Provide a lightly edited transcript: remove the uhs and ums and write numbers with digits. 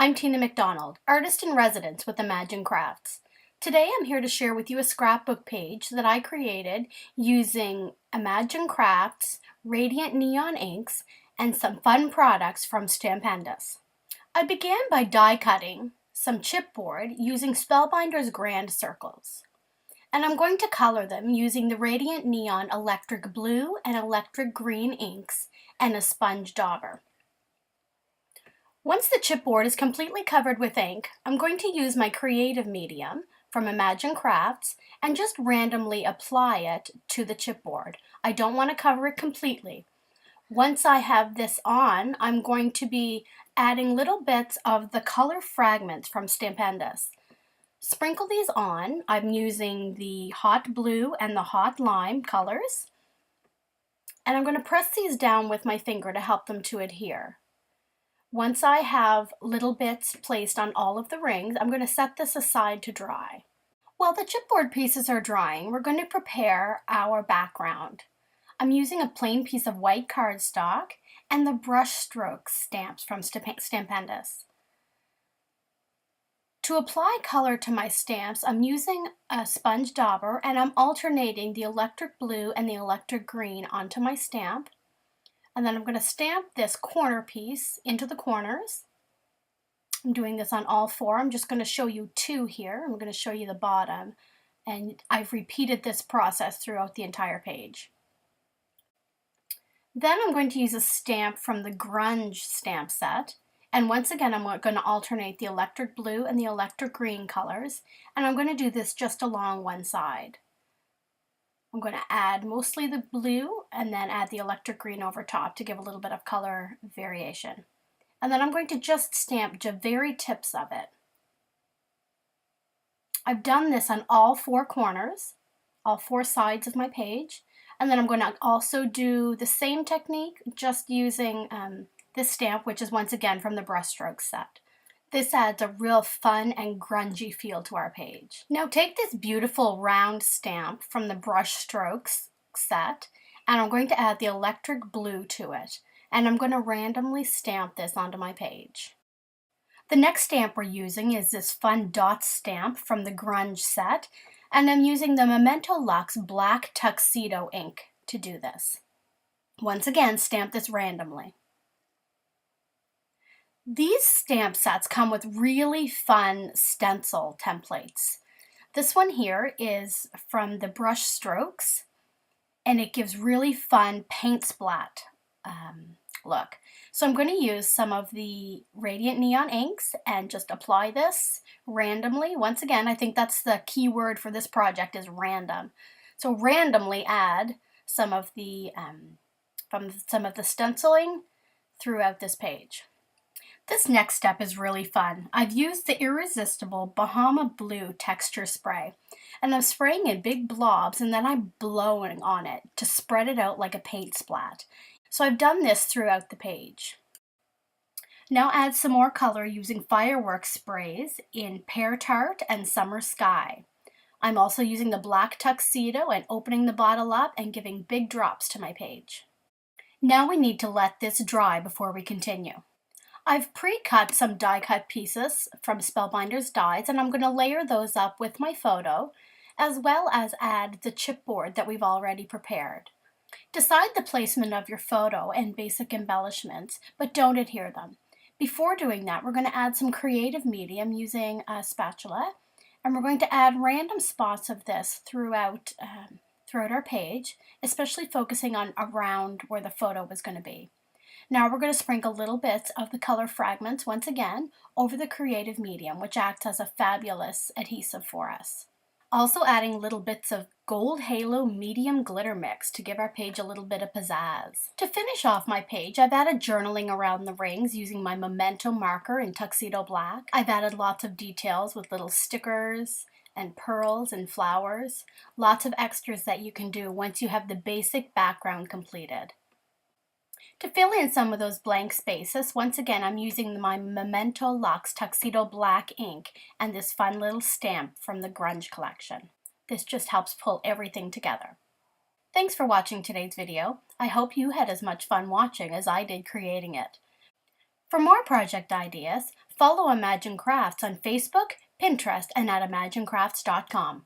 I'm Tina McDonald, artist in residence with Imagine Crafts. Today I'm here to share with you a scrapbook page that I created using Imagine Crafts, radiant neon inks, and some fun products from Stampendous. I began by die cutting some chipboard using Spellbinder's grand circles. And I'm going to color them using the radiant neon electric blue and electric green inks and a sponge dauber. Once the chipboard is completely covered with ink, I'm going to use my creative medium from Imagine Crafts and just randomly apply it to the chipboard. I don't want to cover it completely. Once I have this on, I'm going to be adding little bits of the color fragments from Stampendous. Sprinkle these on. I'm using the hot blue and the hot lime colors. And I'm going to press these down with my finger to help them to adhere. Once I have little bits placed on all of the rings, I'm going to set this aside to dry. While the chipboard pieces are drying, we're going to prepare our background. I'm using a plain piece of white cardstock and the brush stroke stamps from Stampendous. To apply color to my stamps, I'm using a sponge dauber and I'm alternating the electric blue and the electric green onto my stamp. And then I'm going to stamp this corner piece into the corners. I'm doing this on all four. I'm just going to show you two here. I'm going to show you the bottom. And I've repeated this process throughout the entire page. Then I'm going to use a stamp from the Grunge stamp set. And once again, I'm going to alternate the electric blue and the electric green colors. And I'm going to do this just along one side. I'm going to add mostly the blue and then add the electric green over top to give a little bit of color variation. And then I'm going to just stamp the very tips of it. I've done this on all four corners, all four sides of my page. And then I'm going to also do the same technique, just using this stamp, which is once again from the brushstroke set. This adds a real fun and grungy feel to our page. Now take this beautiful round stamp from the brush strokes set and I'm going to add the electric blue to it. And I'm going to randomly stamp this onto my page. The next stamp we're using is this fun dot stamp from the Grunge set. And I'm using the Memento Luxe Black Tuxedo ink to do this. Once again, stamp this randomly. These stamp sets come with really fun stencil templates. This one here is from the brush strokes and it gives really fun paint splat look. So I'm going to use some of the radiant neon inks and just apply this randomly. Once again, I think that's the key word for this project is random. So randomly add some of the stenciling throughout this page. This next step is really fun. I've used the irresistible Bahama Blue texture spray and I'm spraying in big blobs and then I'm blowing on it to spread it out like a paint splat. So I've done this throughout the page. Now add some more color using fireworks sprays in Pear Tart and Summer Sky. I'm also using the Black Tuxedo and opening the bottle up and giving big drops to my page. Now we need to let this dry before we continue. I've pre-cut some die-cut pieces from Spellbinder's dies and I'm going to layer those up with my photo as well as add the chipboard that we've already prepared. Decide the placement of your photo and basic embellishments, but don't adhere them. Before doing that, we're going to add some creative medium using a spatula and we're going to add random spots of this throughout our page, especially focusing on around where the photo was going to be. Now we're going to sprinkle little bits of the color fragments once again over the creative medium, which acts as a fabulous adhesive for us. Also adding little bits of Gold Halo medium glitter mix to give our page a little bit of pizzazz. To finish off my page, I've added journaling around the rings using my Memento marker in Tuxedo Black. I've added lots of details with little stickers and pearls and flowers. Lots of extras that you can do once you have the basic background completed. To fill in some of those blank spaces, once again, I'm using my Memento Luxe Tuxedo Black ink and this fun little stamp from the Grunge collection. This just helps pull everything together. Thanks for watching today's video. I hope you had as much fun watching as I did creating it. For more project ideas, follow Imagine Crafts on Facebook, Pinterest, and at imaginecrafts.com.